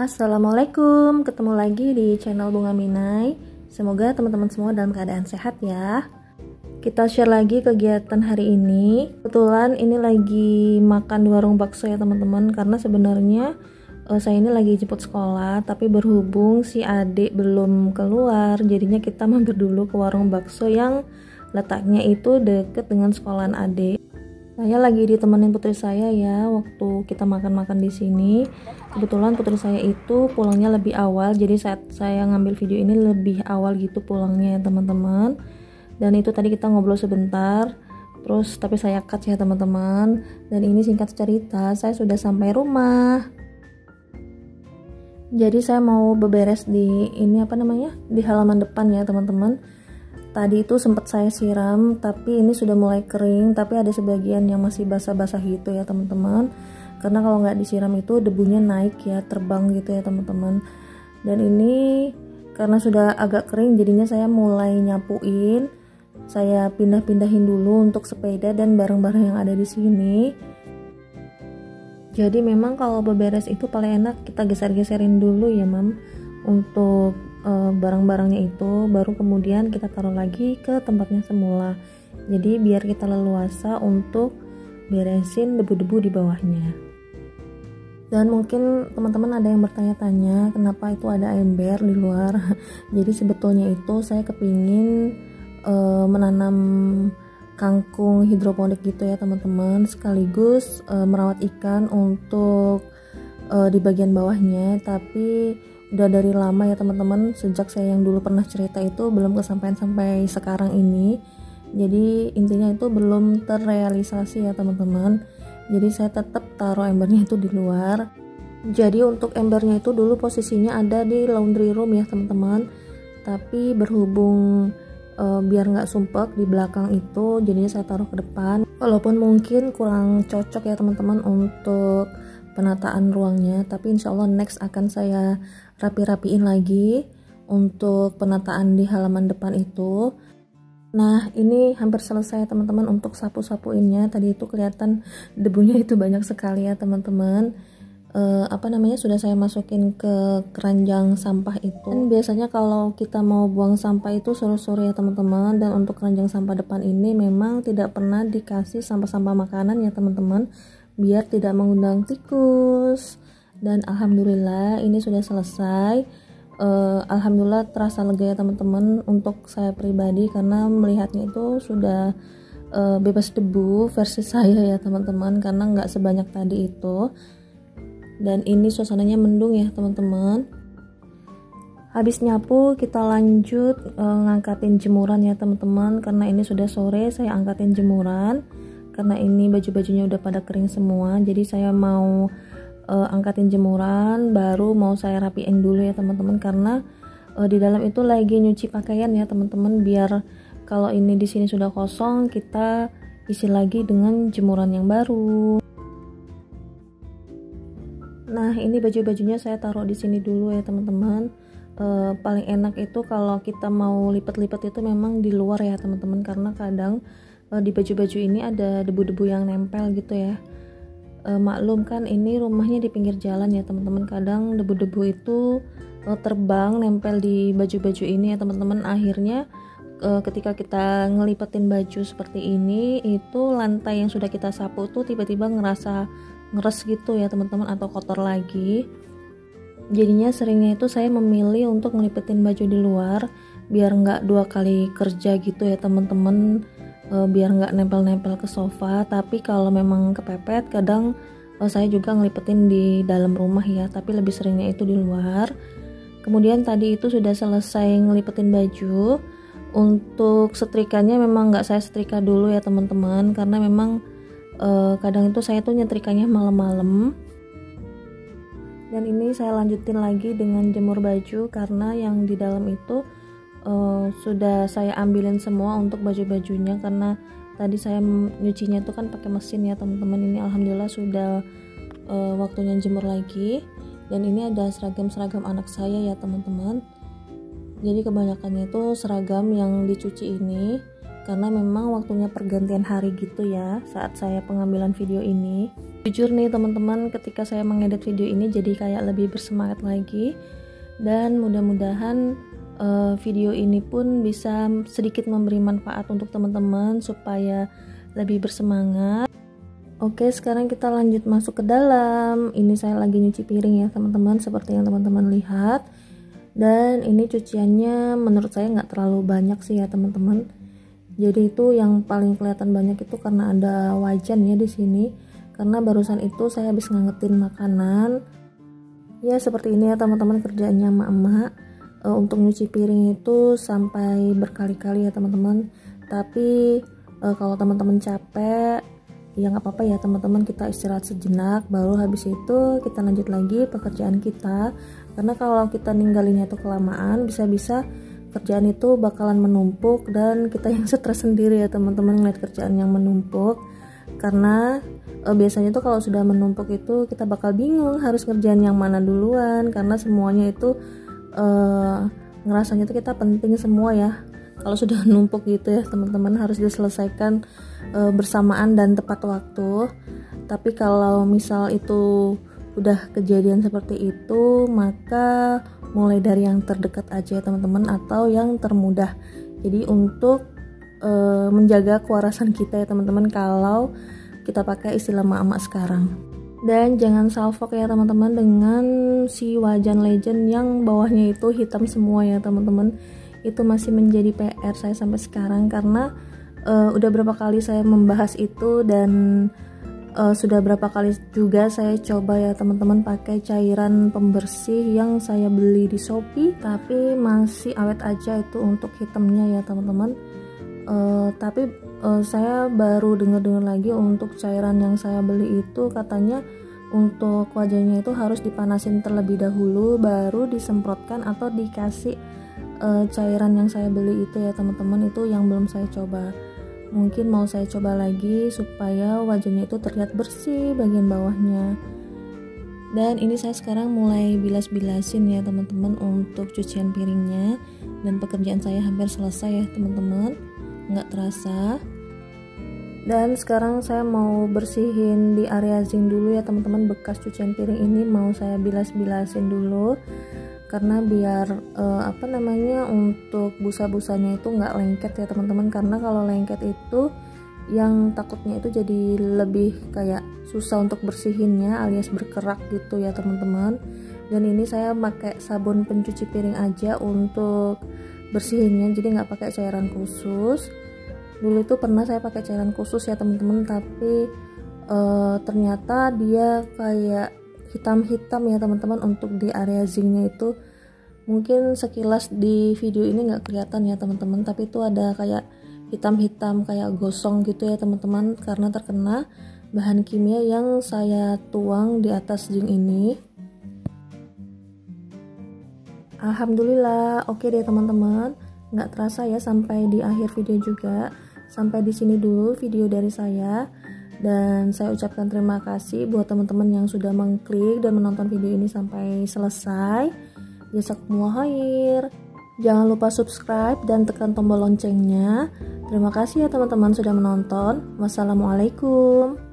Assalamualaikum, ketemu lagi di channel Bunga Minai. Semoga teman-teman semua dalam keadaan sehat ya. Kita share lagi kegiatan hari ini. Kebetulan ini lagi makan di warung bakso ya teman-teman, karena sebenarnya saya ini lagi jemput sekolah, tapi berhubung si adik belum keluar, jadinya kita mampir dulu ke warung bakso yang letaknya itu deket dengan sekolahan adik. Saya lagi ditemenin putri saya ya waktu kita makan-makan di sini. Kebetulan putri saya itu pulangnya lebih awal, jadi saat saya ngambil video ini lebih awal gitu pulangnya ya teman-teman. Dan itu tadi kita ngobrol sebentar, terus tapi saya cut ya teman-teman. Dan ini singkat cerita, saya sudah sampai rumah. Jadi saya mau beberes di di halaman depan ya teman-teman. Tadi itu sempat saya siram, tapi ini sudah mulai kering, tapi ada sebagian yang masih basah-basah gitu ya teman-teman. Karena kalau nggak disiram itu debunya naik ya, terbang gitu ya teman-teman. Dan ini karena sudah agak kering, jadinya saya mulai nyapuin. Saya pindah-pindahin dulu untuk sepeda dan barang-barang yang ada di sini. Jadi memang kalau beberes itu paling enak kita geser-geserin dulu ya mam, untuk barang-barangnya itu, baru kemudian kita taruh lagi ke tempatnya semula. Jadi biar kita leluasa untuk beresin debu-debu di bawahnya. Dan mungkin teman-teman ada yang bertanya-tanya kenapa itu ada ember di luar. Jadi sebetulnya itu saya kepingin menanam kangkung hidroponik gitu ya teman-teman, sekaligus merawat ikan untuk di bagian bawahnya. Tapi udah dari lama ya teman-teman, sejak saya yang dulu pernah cerita itu belum kesampaian sampai sekarang ini. Jadi intinya itu belum terrealisasi ya teman-teman. Jadi saya tetap taruh embernya itu di luar. Jadi untuk embernya itu dulu posisinya ada di laundry room ya teman-teman, tapi berhubung biar nggak sumpek di belakang itu, jadinya saya taruh ke depan. Walaupun mungkin kurang cocok ya teman-teman untuk penataan ruangnya, tapi insya Allah next akan saya rapi-rapiin lagi untuk penataan di halaman depan itu. Nah ini hampir selesai teman-teman untuk sapu-sapuinnya. Tadi itu kelihatan debunya itu banyak sekali ya teman-teman. Sudah saya masukin ke keranjang sampah itu. Dan biasanya kalau kita mau buang sampah itu sore-sore ya teman-teman. Dan untuk keranjang sampah depan ini memang tidak pernah dikasih sampah-sampah makanan ya teman-teman, biar tidak mengundang tikus. Dan alhamdulillah ini sudah selesai. Alhamdulillah terasa lega ya teman-teman untuk saya pribadi, karena melihatnya itu sudah bebas debu versi saya ya teman-teman, karena nggak sebanyak tadi itu. Dan ini suasananya mendung ya teman-teman. Habis nyapu kita lanjut ngangkatin jemuran ya teman-teman, karena ini sudah sore. Saya angkatin jemuran karena ini baju-bajunya udah pada kering semua. Jadi saya mau angkatin jemuran, baru mau saya rapiin dulu ya teman-teman, karena di dalam itu lagi nyuci pakaian ya teman-teman, biar kalau ini di sini sudah kosong kita isi lagi dengan jemuran yang baru. Nah ini baju-bajunya saya taruh di sini dulu ya teman-teman. Paling enak itu kalau kita mau lipat-lipat itu memang di luar ya teman-teman, karena kadang di baju-baju ini ada debu-debu yang nempel gitu ya. Maklum kan ini rumahnya di pinggir jalan ya teman-teman, kadang debu-debu itu terbang nempel di baju-baju ini ya teman-teman. Akhirnya ketika kita ngelipetin baju seperti ini, itu lantai yang sudah kita sapu tuh tiba-tiba ngerasa ngeres gitu ya teman-teman, atau kotor lagi. Jadinya seringnya itu saya memilih untuk ngelipetin baju di luar, biar nggak dua kali kerja gitu ya teman-teman, biar nggak nempel-nempel ke sofa. Tapi kalau memang kepepet, kadang saya juga ngelipetin di dalam rumah ya, tapi lebih seringnya itu di luar. Kemudian tadi itu sudah selesai ngelipetin baju. Untuk setrikanya memang nggak saya setrika dulu ya teman-teman, karena memang kadang itu saya tuh nyetrikanya malam-malam. Dan ini saya lanjutin lagi dengan jemur baju, karena yang di dalam itu sudah saya ambilin semua untuk baju-bajunya, karena tadi saya nyucinya tuh kan pakai mesin ya teman-teman. Ini alhamdulillah sudah waktunya jemur lagi. Dan ini ada seragam-seragam anak saya ya teman-teman. Jadi kebanyakannya itu seragam yang dicuci ini. karena memang waktunya pergantian hari gitu ya saat saya pengambilan video ini. Jujur nih teman-teman, ketika saya mengedit video ini jadi kayak lebih bersemangat lagi, dan mudah-mudahan video ini pun bisa sedikit memberi manfaat untuk teman-teman supaya lebih bersemangat. Oke, sekarang kita lanjut masuk ke dalam. Ini saya lagi nyuci piring ya teman-teman, seperti yang teman-teman lihat. Dan ini cuciannya menurut saya nggak terlalu banyak sih ya teman-teman. Jadi itu yang paling kelihatan banyak itu karena ada wajan ya di sini. Karena barusan itu saya habis ngangetin makanan. Ya seperti ini ya teman-teman kerjaannya emak-emak. Untuk nyuci piring itu sampai berkali-kali ya teman-teman. Tapi kalau teman-teman capek, ya nggak apa-apa ya teman-teman, kita istirahat sejenak, baru habis itu kita lanjut lagi pekerjaan kita. Karena kalau kita ninggalinnya itu kelamaan, bisa-bisa kerjaan itu bakalan menumpuk dan kita yang stres sendiri ya teman-teman ngeliat kerjaan yang menumpuk. Karena biasanya tuh kalau sudah menumpuk itu kita bakal bingung harus kerjaan yang mana duluan, karena semuanya itu ngerasanya tuh kita penting semua ya. Kalau sudah numpuk gitu ya teman-teman, harus diselesaikan bersamaan dan tepat waktu. Tapi kalau misal itu udah kejadian seperti itu, maka mulai dari yang terdekat aja ya teman-teman, atau yang termudah. Jadi untuk menjaga kewarasan kita ya teman-teman, kalau kita pakai istilah mak-mak sekarang. Dan jangan salfok ya teman-teman dengan si wajan legend yang bawahnya itu hitam semua ya teman-teman. Itu masih menjadi PR saya sampai sekarang, karena udah berapa kali saya membahas itu, dan sudah berapa kali juga saya coba ya teman-teman pakai cairan pembersih yang saya beli di Shopee, tapi masih awet aja itu untuk hitamnya ya teman-teman. Tapi saya baru dengar-dengar lagi untuk cairan yang saya beli itu katanya untuk wajahnya itu harus dipanasin terlebih dahulu baru disemprotkan atau dikasih cairan yang saya beli itu ya teman-teman. Itu yang belum saya coba, mungkin mau saya coba lagi supaya wajahnya itu terlihat bersih bagian bawahnya. Dan ini saya sekarang mulai bilas-bilasin ya teman-teman untuk cucian piringnya, dan pekerjaan saya hampir selesai ya teman-teman, nggak terasa. Dan sekarang saya mau bersihin di area zinc dulu ya teman-teman, bekas cucian piring ini mau saya bilas-bilasin dulu, karena biar untuk busa-busanya itu nggak lengket ya teman-teman. Karena kalau lengket itu yang takutnya itu jadi lebih kayak susah untuk bersihinnya alias berkerak gitu ya teman-teman. Dan ini saya pakai sabun pencuci piring aja untuk bersihinnya, jadi nggak pakai cairan khusus. Dulu itu pernah saya pakai cairan khusus ya teman-teman, tapi ternyata dia kayak hitam-hitam ya teman-teman untuk di area zincnya itu. Mungkin sekilas di video ini nggak kelihatan ya teman-teman, tapi itu ada kayak hitam-hitam kayak gosong gitu ya teman-teman, karena terkena bahan kimia yang saya tuang di atas zinc ini. Alhamdulillah oke deh teman-teman, nggak terasa ya sampai di akhir video juga. Sampai di sini dulu video dari saya. Dan saya ucapkan terima kasih buat teman-teman yang sudah mengklik dan menonton video ini sampai selesai. Jazakumullah khair. Jangan lupa subscribe dan tekan tombol loncengnya. Terima kasih ya teman-teman sudah menonton. Wassalamualaikum.